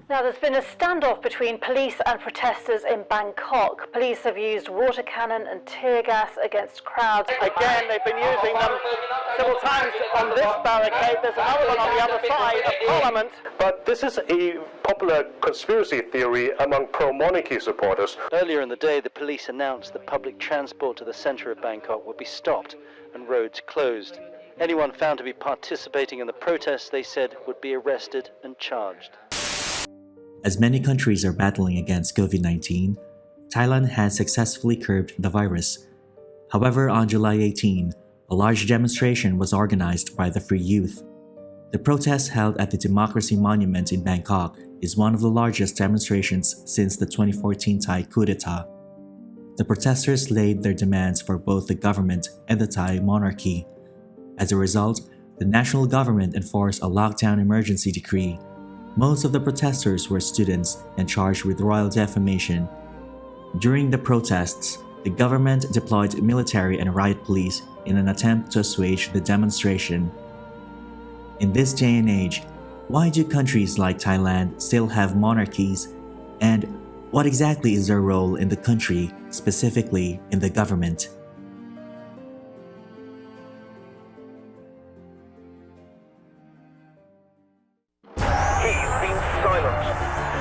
Now, there's been a standoff between police and protesters in Bangkok. Police have used water cannon and tear gas against crowds. Again, they've been using them several times on this barricade. There's another one on the other side of Parliament. But this is a popular conspiracy theory among pro-monarchy supporters. Earlier in the day, the police announced that public transport to the centre of Bangkok would be stopped and roads closed. Anyone found to be participating in the protests, they said, would be arrested and charged. As many countries are battling against COVID-19, Thailand has successfully curbed the virus. However, on July 18, a large demonstration was organized by the Free Youth. The protest held at the Democracy Monument in Bangkok is one of the largest demonstrations since the 2014 Thai coup d'etat. The protesters laid their demands for both the government and the Thai monarchy. As a result, the national government enforced a lockdown emergency decree. Most of the protesters were students and charged with royal defamation. During the protests, the government deployed military and riot police in an attempt to assuage the demonstration. In this day and age, why do countries like Thailand still have monarchies? And what exactly is their role in the country, specifically in the government?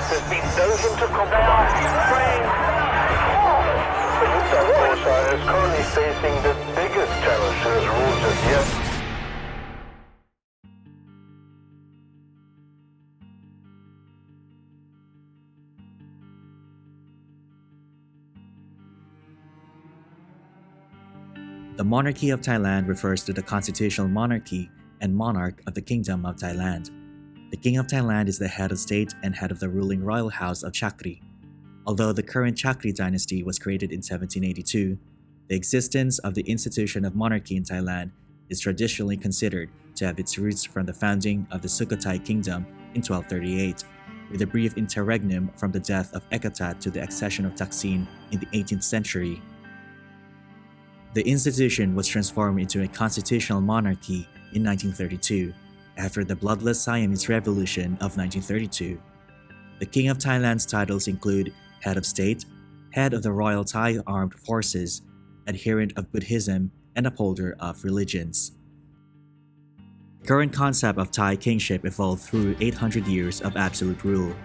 There's been no hint of compromise. The New South Wales is currently facing the biggest challenge to its rule just yet. The monarchy of Thailand refers to the constitutional monarchy and monarch of the Kingdom of Thailand. The King of Thailand is the head of state and head of the ruling royal house of Chakri. Although the current Chakri dynasty was created in 1782, the existence of the institution of monarchy in Thailand is traditionally considered to have its roots from the founding of the Sukhothai Kingdom in 1238, with a brief interregnum from the death of Ekkatat to the accession of Taksin in the 18th century. The institution was transformed into a constitutional monarchy in 1932, after the bloodless Siamese Revolution of 1932. The King of Thailand's titles include Head of State, Head of the Royal Thai Armed Forces, Adherent of Buddhism, and Upholder of Religions. The current concept of Thai kingship evolved through 800 years of absolute rule.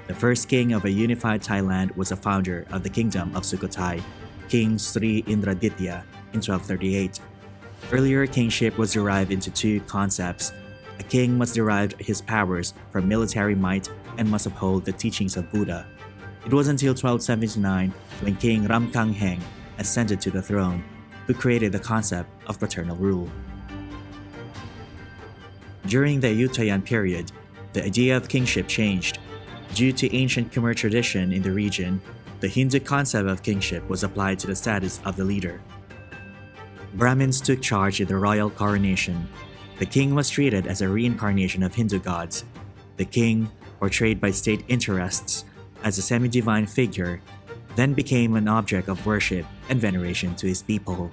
The first king of a unified Thailand was a founder of the Kingdom of Sukhothai, King Sri Indraditya, in 1238. Earlier kingship was derived into two concepts. A king must derive his powers from military might and must uphold the teachings of Buddha. It was until 1279 when King Ramkhamhaeng ascended to the throne, who created the concept of paternal rule. During the Ayutthayan period, the idea of kingship changed. Due to ancient Khmer tradition in the region, the Hindu concept of kingship was applied to the status of the leader. Brahmins took charge in the royal coronation. The king was treated as a reincarnation of Hindu gods. The king, portrayed by state interests as a semi-divine figure, then became an object of worship and veneration to his people.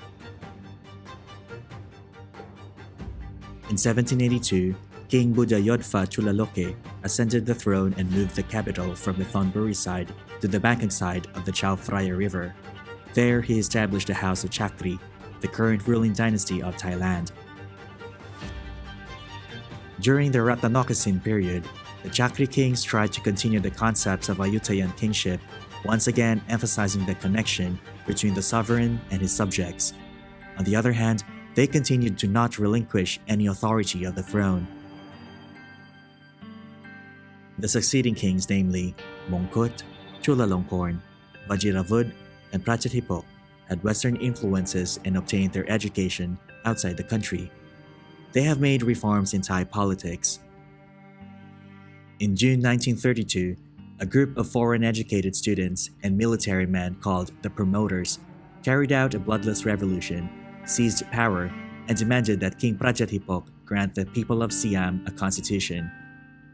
In 1782, King Buddhayodhva Chulalongkorn ascended the throne and moved the capital from the Thonburi side to the Bangkok side of the Chao Phraya River. There he established the House of Chakri, the current ruling dynasty of Thailand. During the Ratanakosin period, the Chakri kings tried to continue the concepts of Ayutthayan kingship, once again emphasizing the connection between the sovereign and his subjects. On the other hand, they continued to not relinquish any authority of the throne. The succeeding kings, namely Mongkut, Chulalongkorn, Vajiravud, and Prachathipok, had Western influences and obtained their education outside the country. They have made reforms in Thai politics. In June 1932, a group of foreign-educated students and military men called the Promoters carried out a bloodless revolution, seized power, and demanded that King Prachathipok grant the people of Siam a constitution.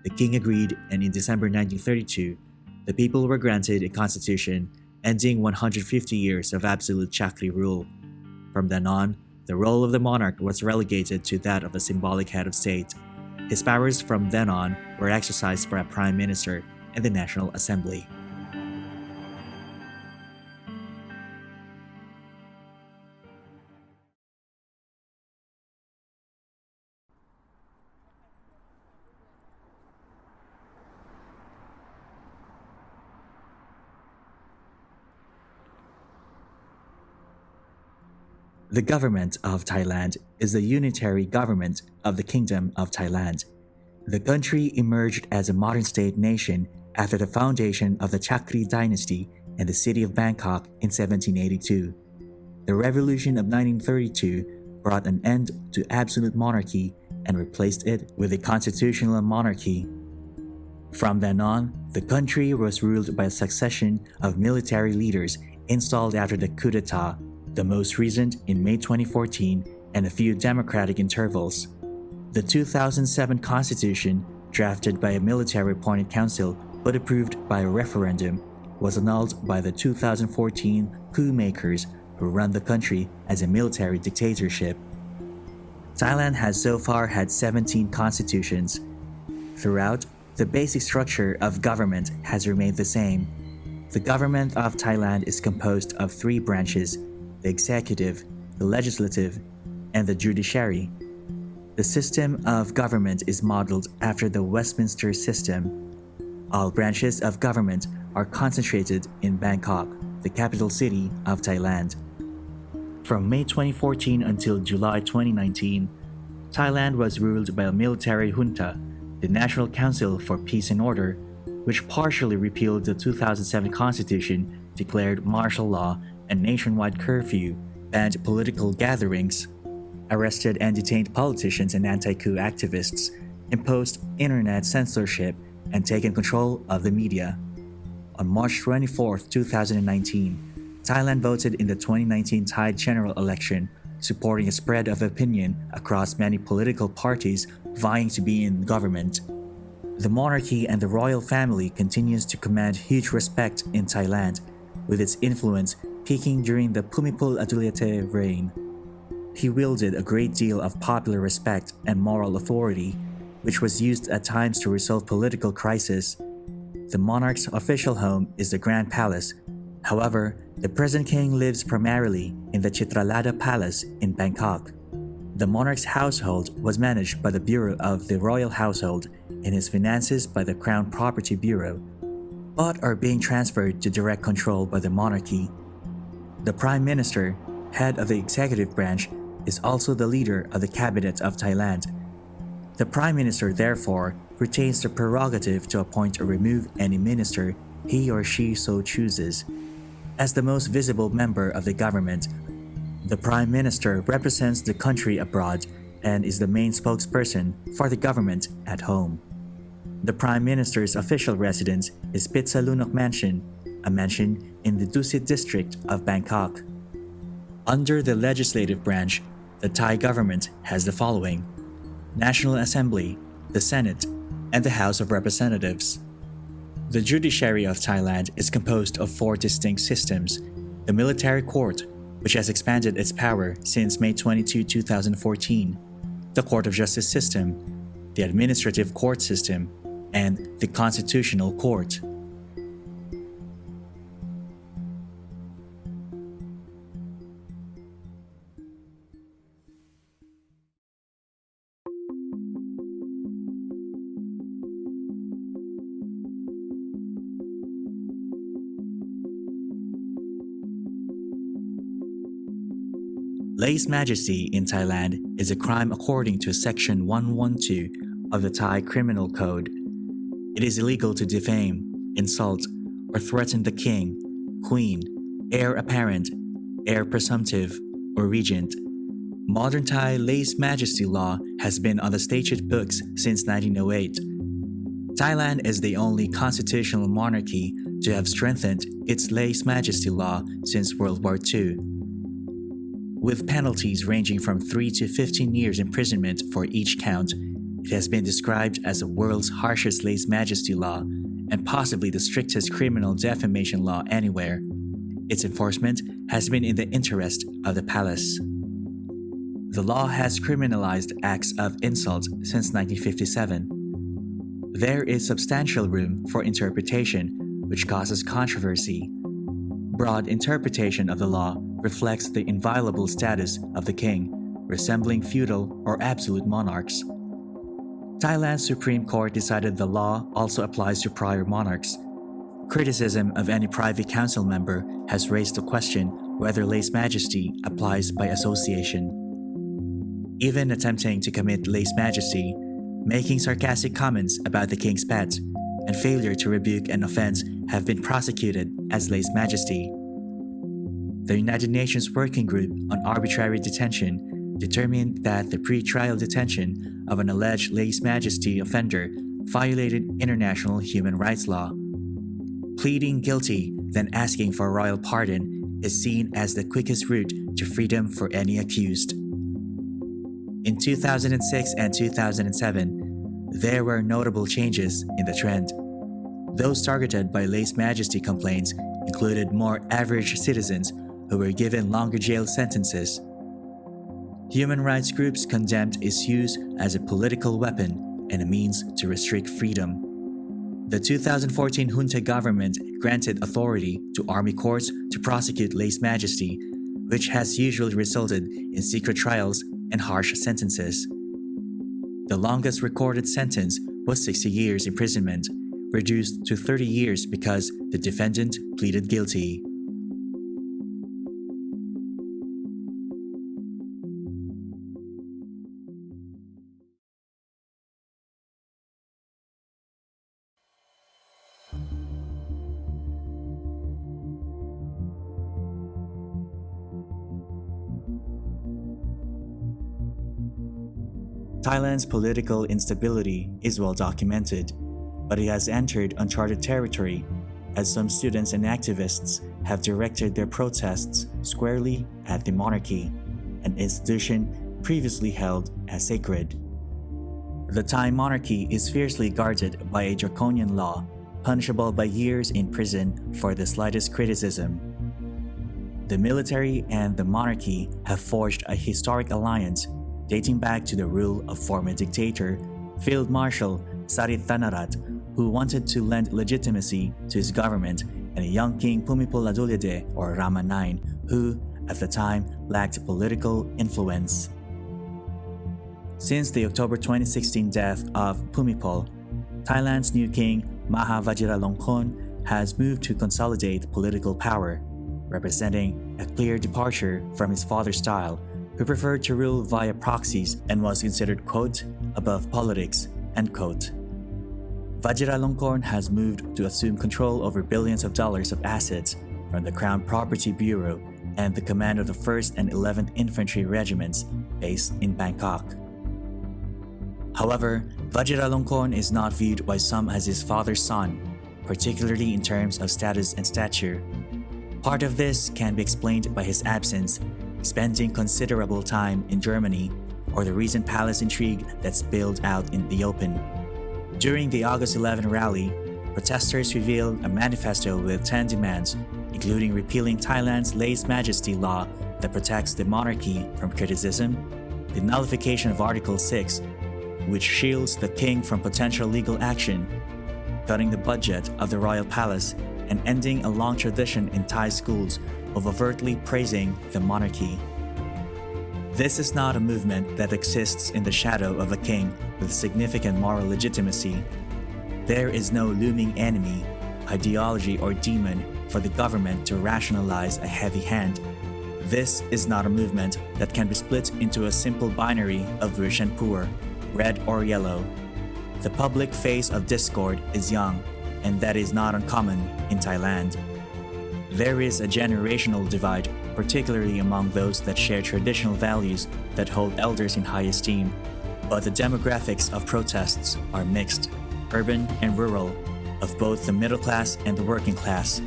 The king agreed, and in December 1932, the people were granted a constitution ending 150 years of absolute Chakri rule. From then on, the role of the monarch was relegated to that of a symbolic head of state. His powers from then on were exercised by a prime minister and the National Assembly. The government of Thailand is the unitary government of the Kingdom of Thailand. The country emerged as a modern state nation after the foundation of the Chakri dynasty in the city of Bangkok in 1782. The revolution of 1932 brought an end to absolute monarchy and replaced it with a constitutional monarchy. From then on, the country was ruled by a succession of military leaders installed after the coup d'etat, the most recent in May 2014, and a few democratic intervals. The 2007 constitution, drafted by a military-appointed council but approved by a referendum, was annulled by the 2014 coup makers who run the country as a military dictatorship. Thailand has so far had 17 constitutions. Throughout, the basic structure of government has remained the same. The government of Thailand is composed of 3 branches: the executive, the legislative, and the judiciary. The system of government is modeled after the Westminster system. All branches of government are concentrated in Bangkok, the capital city of Thailand. From May 2014 until July 2019, Thailand was ruled by a military junta, the National Council for Peace and Order, which partially repealed the 2007 constitution, declared martial law and nationwide curfew, banned political gatherings, arrested and detained politicians and anti-coup activists, imposed internet censorship, and taken control of the media. On March 24, 2019, Thailand voted in the 2019 Thai general election, supporting a spread of opinion across many political parties vying to be in government. The monarchy and the royal family continues to command huge respect in Thailand, with its influence peaking during the Bhumipol Adulyadej reign. He wielded a great deal of popular respect and moral authority, which was used at times to resolve political crises. The monarch's official home is the Grand Palace. However, the present king lives primarily in the Chitralada Palace in Bangkok. The monarch's household was managed by the Bureau of the Royal Household and his finances by the Crown Property Bureau, but are being transferred to direct control by the monarchy. The Prime Minister, head of the executive branch, is also the leader of the Cabinet of Thailand. The Prime Minister, therefore, retains the prerogative to appoint or remove any minister he or she so chooses. As the most visible member of the government, the Prime Minister represents the country abroad and is the main spokesperson for the government at home. The Prime Minister's official residence is Pitsalunok Mansion, a mansion in the Dusit district of Bangkok. Under the legislative branch, the Thai government has the following: National Assembly, the Senate, and the House of Representatives. The judiciary of Thailand is composed of 4 distinct systems: the military court, which has expanded its power since May 22, 2014, the Court of Justice system, the administrative court system, and the constitutional court. Lèse-majesté in Thailand is a crime according to Section 112 of the Thai Criminal Code. It is illegal to defame, insult, or threaten the king, queen, heir apparent, heir presumptive, or regent. Modern Thai lèse-majesté law has been on the statute books since 1908. Thailand is the only constitutional monarchy to have strengthened its lèse-majesté law since World War II. With penalties ranging from 3 to 15 years imprisonment for each count, it has been described as the world's harshest lèse-majesté law and possibly the strictest criminal defamation law anywhere. Its enforcement has been in the interest of the palace. The law has criminalized acts of insult since 1957. there is substantial room for interpretation, which causes controversy. Broad interpretation of the law reflects the inviolable status of the king, resembling feudal or absolute monarchs. Thailand's Supreme Court decided the law also applies to prior monarchs. Criticism of any Privy Council member has raised the question whether lèse-majesté applies by association. Even attempting to commit lèse-majesté, making sarcastic comments about the king's pet, and failure to rebuke an offense have been prosecuted as lèse-majesté. The United Nations Working Group on Arbitrary Detention determined that the pre-trial detention of an alleged lèse-majesté offender violated international human rights law. Pleading guilty, then asking for a royal pardon, is seen as the quickest route to freedom for any accused. In 2006 and 2007, there were notable changes in the trend. Those targeted by lèse-majesté complaints included more average citizens who were given longer jail sentences. Human rights groups condemned its use as a political weapon and a means to restrict freedom. The 2014 junta government granted authority to army courts to prosecute lèse-majesté, which has usually resulted in secret trials and harsh sentences. The longest recorded sentence was 60 years imprisonment, reduced to 30 years because the defendant pleaded guilty. Thailand's political instability is well documented, but it has entered uncharted territory as some students and activists have directed their protests squarely at the monarchy, an institution previously held as sacred. The Thai monarchy is fiercely guarded by a draconian law, punishable by years in prison for the slightest criticism. The military and the monarchy have forged a historic alliance dating back to the rule of former dictator Field Marshal Sarit Tanarat, who wanted to lend legitimacy to his government, and a young king Bhumibol Adulyadej or Rama IX, who, at the time, lacked political influence. Since the October 2016 death of Bhumibol, Thailand's new king Maha Vajiralongkorn has moved to consolidate political power, representing a clear departure from his father's style, who preferred to rule via proxies and was considered, quote, above politics, end quote. Vajiralongkorn has moved to assume control over billions of dollars of assets from the Crown Property Bureau and the command of the 1st and 11th Infantry Regiments based in Bangkok. However, Vajiralongkorn is not viewed by some as his father's son, particularly in terms of status and stature. Part of this can be explained by his absence, spending considerable time in Germany, or the recent palace intrigue that spilled out in the open. During the August 11 rally, protesters revealed a manifesto with 10 demands, including repealing Thailand's lèse-majesté law that protects the monarchy from criticism, the nullification of Article 6, which shields the king from potential legal action, cutting the budget of the royal palace, and ending a long tradition in Thai schools of overtly praising the monarchy. This is not a movement that exists in the shadow of a king with significant moral legitimacy. There is no looming enemy, ideology, or demon for the government to rationalize a heavy hand. This is not a movement that can be split into a simple binary of rich and poor, red or yellow. The public face of discord is young, and that is not uncommon in Thailand. There is a generational divide, particularly among those that share traditional values that hold elders in high esteem, but the demographics of protests are mixed, urban and rural, of both the middle class and the working class.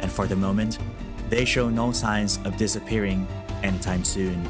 And for the moment, they show no signs of disappearing anytime soon.